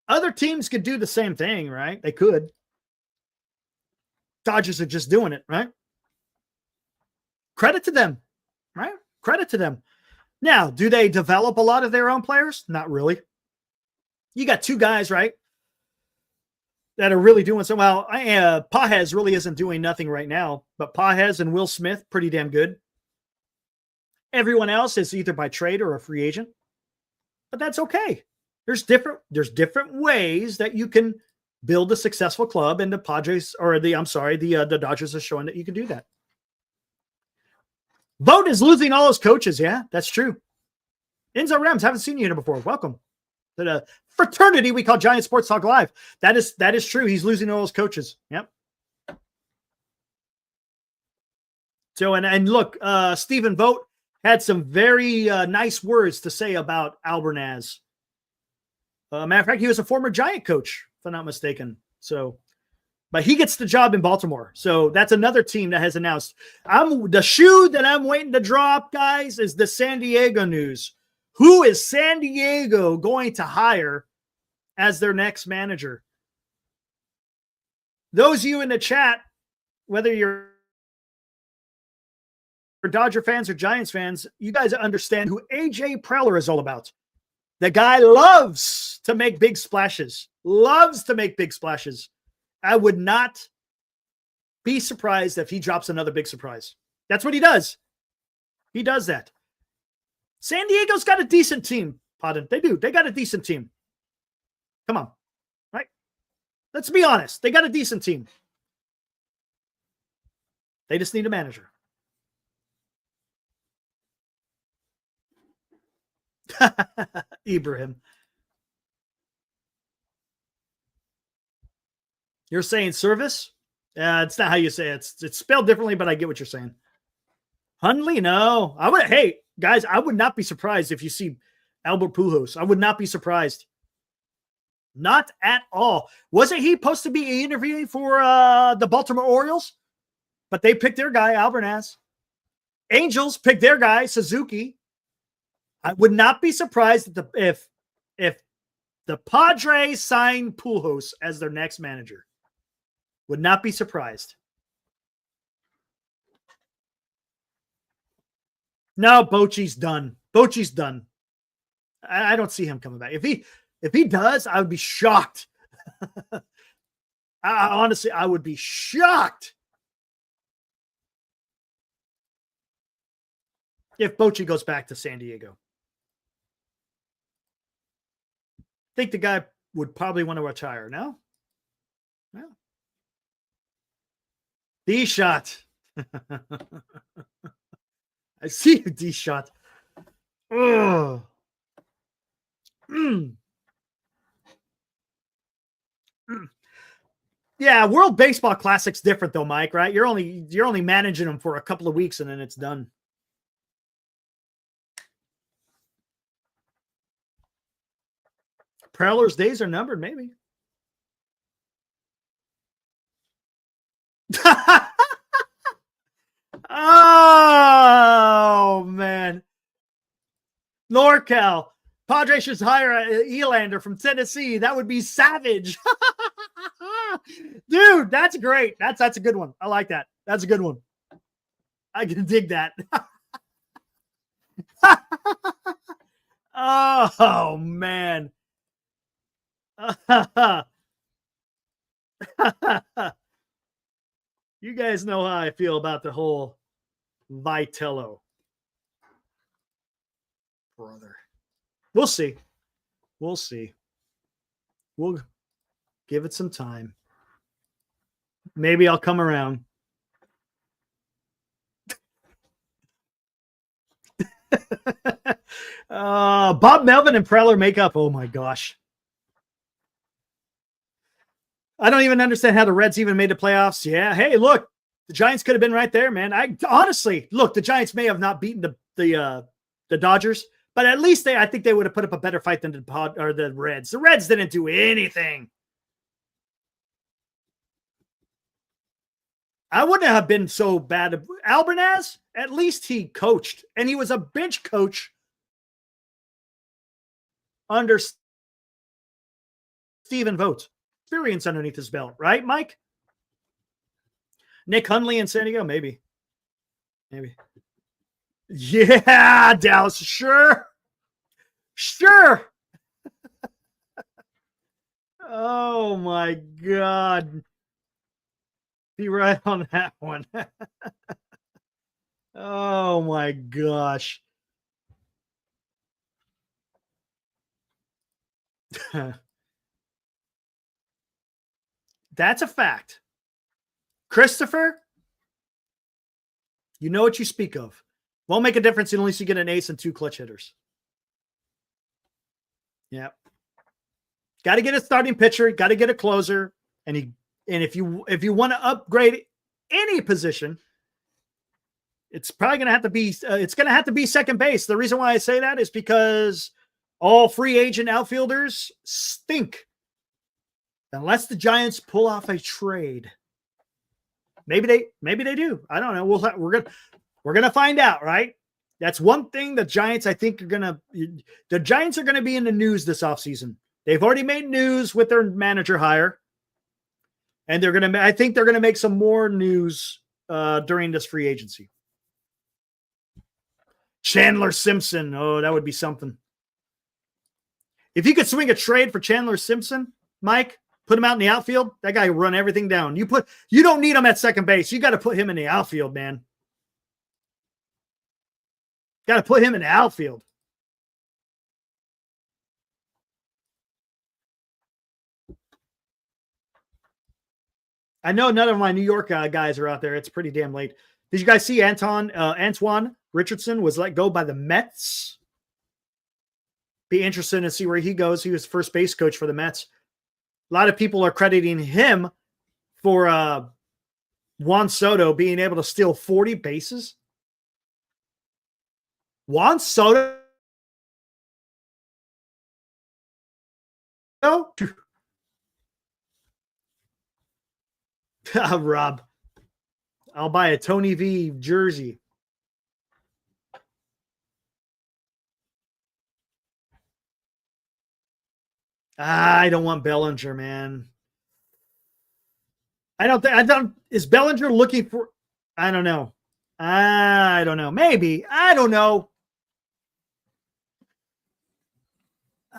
other teams could do the same thing, right? They could. Dodgers are just doing it, right? Credit to them, right? Credit to them. Now, do they develop a lot of their own players? Not really. You got 2 guys, right, that are really doing so well. Pages really isn't doing nothing right now, but Pages and Will Smith, pretty damn good. Everyone else is either by trade or a free agent, but that's okay. There's different ways that you can build a successful club, and the Dodgers are showing that you can do that. Vogt is losing all his coaches. Yeah, that's true. Enzo Rams, haven't seen you here before. Welcome to the fraternity we call Giant Sports Talk Live. That is true. He's losing all his coaches. Yep. So, and look, Stephen Vogt had some very nice words to say about Albernaz. Matter of fact, he was a former Giant coach, if I'm not mistaken. So, but he gets the job in Baltimore. So that's another team that has announced. The shoe that I'm waiting to drop, guys, is the San Diego news. Who is San Diego going to hire as their next manager. Those of you in the chat, whether you're Dodger fans or Giants fans, you guys understand who AJ Preller is all about. The guy loves to make big splashes. Loves to make big splashes. I would not be surprised if he drops another big surprise. That's what he does. He does that. San Diego's got a decent team, Podden. They do. They got a decent team. Come on. Right? Let's be honest. They got a decent team. They just need a manager. Ibrahim. You're saying service? It's not how you say it. It's spelled differently, but I get what you're saying. Hundley? No. Hey, guys, I would not be surprised if you see Albert Pujols. I would not be surprised. Not at all. Wasn't he supposed to be interviewing for the Baltimore Orioles? But they picked their guy, Albernaz. Angels picked their guy, Suzuki. I would not be surprised if the Padres sign Pujols as their next manager. Would not be surprised. No, Bochy's done. Bochy's done. I don't see him coming back. If he does, I would be shocked. Honestly, I would be shocked if Bochy goes back to San Diego. I think the guy would probably want to retire. No? No. D-shot. I see you, D-shot. Oh. Yeah, World Baseball Classic's different though, Mike, right? You're only managing them for a couple of weeks and then it's done. Preller's days are numbered, maybe. Oh, man. NorCal. Padres should hire an Elander from Tennessee. That would be savage. Dude, that's great. That's a good one. I like that. That's a good one. I can dig that. Oh, man. You guys know how I feel about the whole Vitello. Brother. We'll see. We'll see. We'll give it some time. Maybe I'll come around. Bob Melvin and Preller make up. Oh, my gosh. I don't even understand how the Reds even made the playoffs. Yeah. Hey, look, the Giants could have been right there, man. Honestly, look, the Giants may have not beaten the Dodgers, but at least I think they would have put up a better fight than the Reds. The Reds didn't do anything. I wouldn't have been so bad. Albernaz, at least he coached, and he was a bench coach under Stephen Vogt. Experience underneath his belt, right, Mike? Nick Hundley in San Diego, maybe. Yeah, Dallas, sure. Oh my God, be right on that one. Oh my gosh. That's a fact. Christopher, you know what you speak of. Won't make a difference unless you get an ace and 2 clutch hitters. Yeah. Got to get a starting pitcher, got to get a closer, and if you want to upgrade any position, it's probably going to have to be second base. The reason why I say that is because all free agent outfielders stink. Unless the Giants pull off a trade. Maybe they do. I don't know. We're gonna find out, right? That's one thing the Giants, I think, the Giants are gonna be in the news this offseason. They've already made news with their manager hire. And I think they're going to make some more news during this free agency. Chandler Simpson. Oh, that would be something. If you could swing a trade for Chandler Simpson, Mike, put him out in the outfield, that guy will run everything down. You don't need him at second base. You got to put him in the outfield, man. Got to put him in the outfield. I know none of my New York guys are out there. It's pretty damn late. Did you guys see Antoine Richardson was let go by the Mets? Be interested to see where he goes. He was first base coach for the Mets. A lot of people are crediting him for Juan Soto being able to steal 40 bases. Juan Soto? No? Rob, I'll buy a Tony V jersey. I don't want Bellinger, man. Is Bellinger looking for, I don't know. Maybe. I don't know.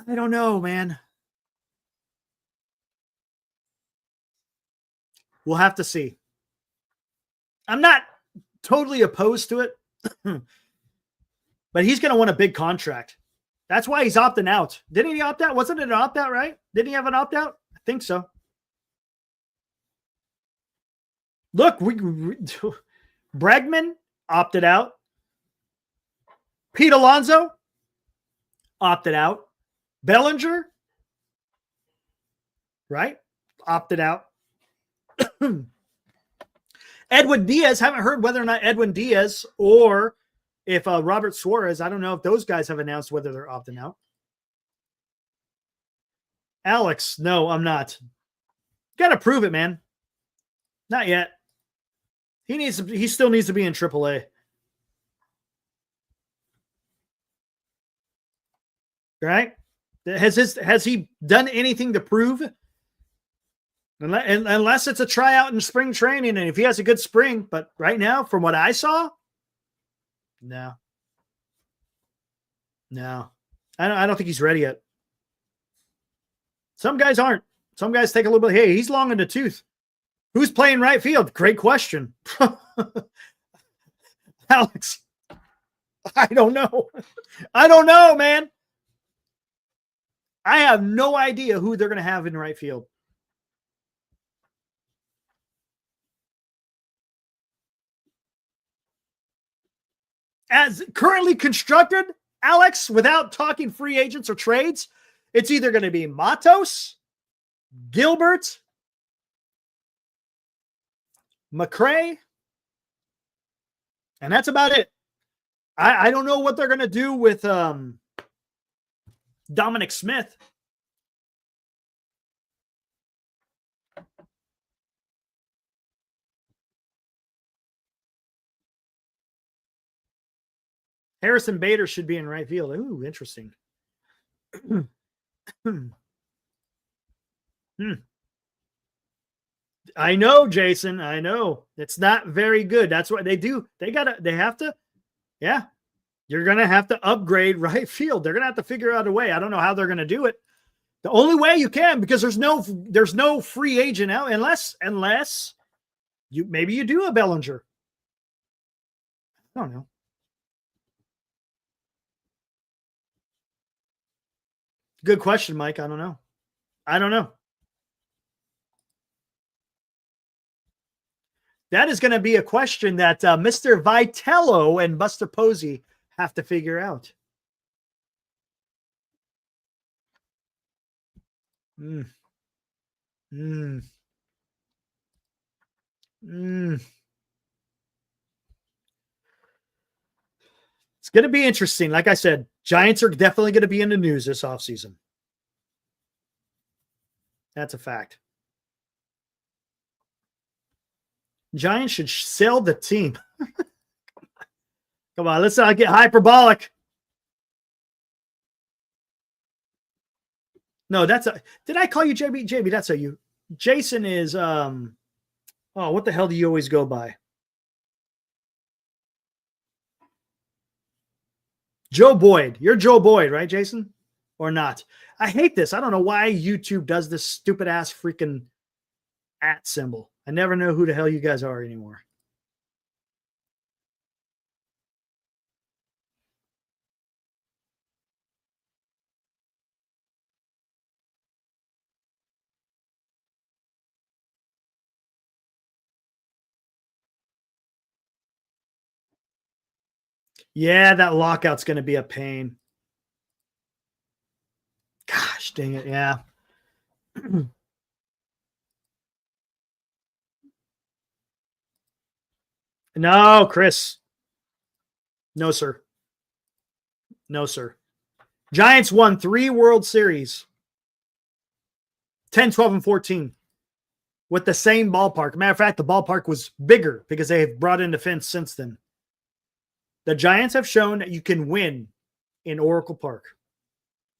I don't know, man. We'll have to see. I'm not totally opposed to it, but he's going to want a big contract. That's why he's opting out. Didn't he opt out? Wasn't it an opt-out, right? Didn't he have an opt-out? I think so. Look, Bregman opted out. Pete Alonso opted out. Bellinger, right? Opted out. Edwin Diaz, haven't heard whether or not Edwin Diaz or if Robert Suarez, I don't know if those guys have announced whether they're opting out. Alex, no, I'm not. Got to prove it, man. Not yet. He still needs to be in AAA. Right? Has he done anything to prove? Unless it's a tryout in spring training, and if he has a good spring, but right now, from what I saw, no. I don't think he's ready yet. Some guys aren't. Some guys take a little bit. Hey, he's long in the tooth. Who's playing right field? Great question. Alex, I don't know. I don't know, man. I have no idea who they're going to have in right field. As currently constructed, Alex, without talking free agents or trades, it's either going to be Matos, Gilbert, McRae, and that's about it. I don't know what they're going to do with Dominic Smith. Harrison Bader should be in right field. Ooh, interesting. I know, Jason. I know. It's not very good. That's what they do. They have to. Yeah. You're going to have to upgrade right field. They're going to have to figure out a way. I don't know how they're going to do it. The only way you can, because there's no free agent out unless maybe you do a Bellinger. I don't know. Good question, Mike. I don't know. That is going to be a question that Mr. Vitello and Buster Posey have to figure out. It's going to be interesting. Like I said, Giants are definitely going to be in the news this offseason. That's a fact. Giants should sell the team. Come on, let's not get hyperbolic. No, did I call you JB? JB, that's a you. Jason is, what the hell do you always go by? Joe Boyd. You're Joe Boyd, right, Jason? Or not? I hate this. I don't know why YouTube does this stupid ass freaking @ symbol. I never know who the hell you guys are anymore. Yeah, that lockout's going to be a pain. Gosh, dang it. Yeah. No, Chris. No, sir. No, sir. Giants won 3 World Series. 10, 12, and 14. With the same ballpark. Matter of fact, the ballpark was bigger because they have brought in the fence since then. The Giants have shown that you can win in Oracle Park.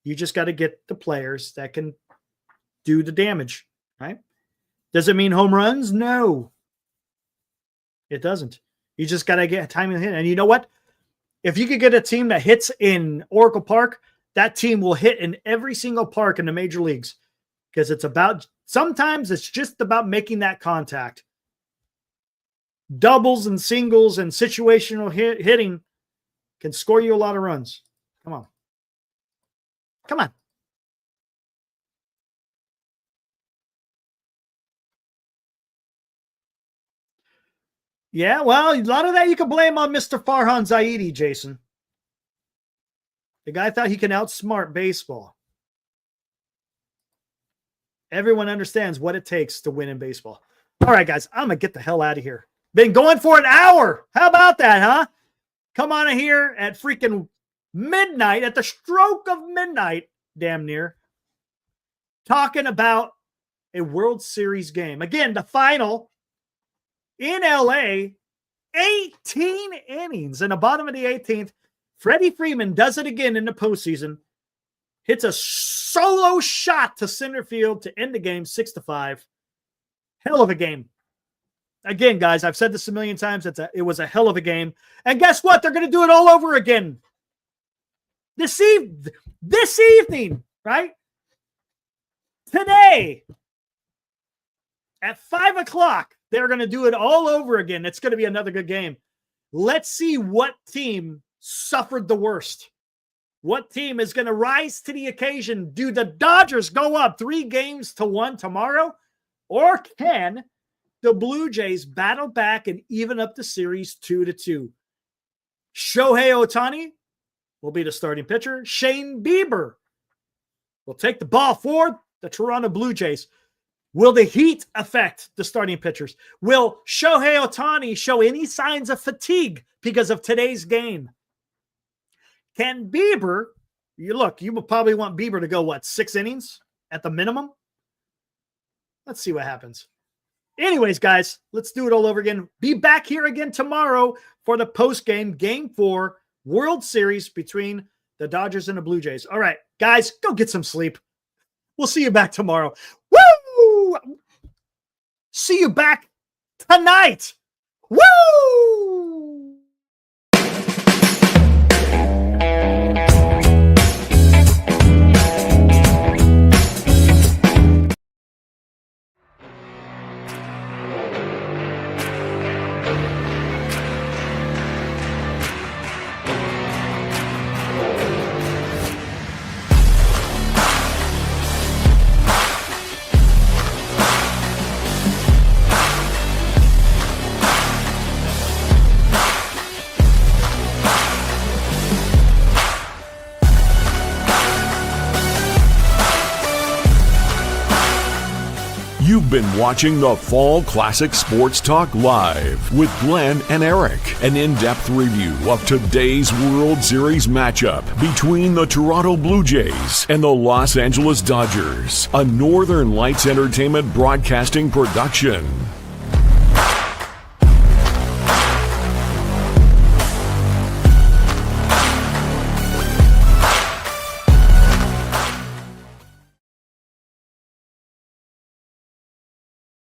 You just got to get the players that can do the damage, right? Does it mean home runs? No. It doesn't. You just got to get time to hit. And you know what? If you could get a team that hits in Oracle Park, that team will hit in every single park in the major leagues because sometimes it's just about making that contact. Doubles and singles and situational hitting can score you a lot of runs. Come on. Come on. Yeah, well, a lot of that you can blame on Mr. Farhan Zaidi, Jason. The guy thought he can outsmart baseball. Everyone understands what it takes to win in baseball. All right, guys, I'm going to get the hell out of here. Been going for an hour. How about that, huh? Come on in here at freaking midnight, at the stroke of midnight, damn near, talking about a World Series game. Again, the final in LA, 18 innings. In the bottom of the 18th, Freddie Freeman does it again in the postseason. Hits a solo shot to center field to end the game 6-5. Hell of a game. Again, guys, I've said this a million times. It was a hell of a game. And guess what? They're going to do it all over again. This evening, right? Today, at 5 o'clock, they're going to do it all over again. It's going to be another good game. Let's see what team suffered the worst. What team is going to rise to the occasion? Do the Dodgers go up 3-1 tomorrow? Or can the Blue Jays battle back and even up the series 2-2? Shohei Ohtani will be the starting pitcher. Shane Bieber will take the ball for the Toronto Blue Jays. Will the heat affect the starting pitchers? Will Shohei Ohtani show any signs of fatigue because of today's game? Can Bieber, you will probably want Bieber to go, 6 innings at the minimum? Let's see what happens. Anyways, guys, let's do it all over again. Be back here again tomorrow for the post-game Game 4 World Series between the Dodgers and the Blue Jays. All right, guys, go get some sleep. We'll see you back tomorrow. Woo! See you back tonight. Woo! You've been watching the Fall Classic Sports Talk Live with Glenn and Eric, an in-depth review of today's World Series matchup between the Toronto Blue Jays and the Los Angeles Dodgers, a Northern Lights Entertainment broadcasting production.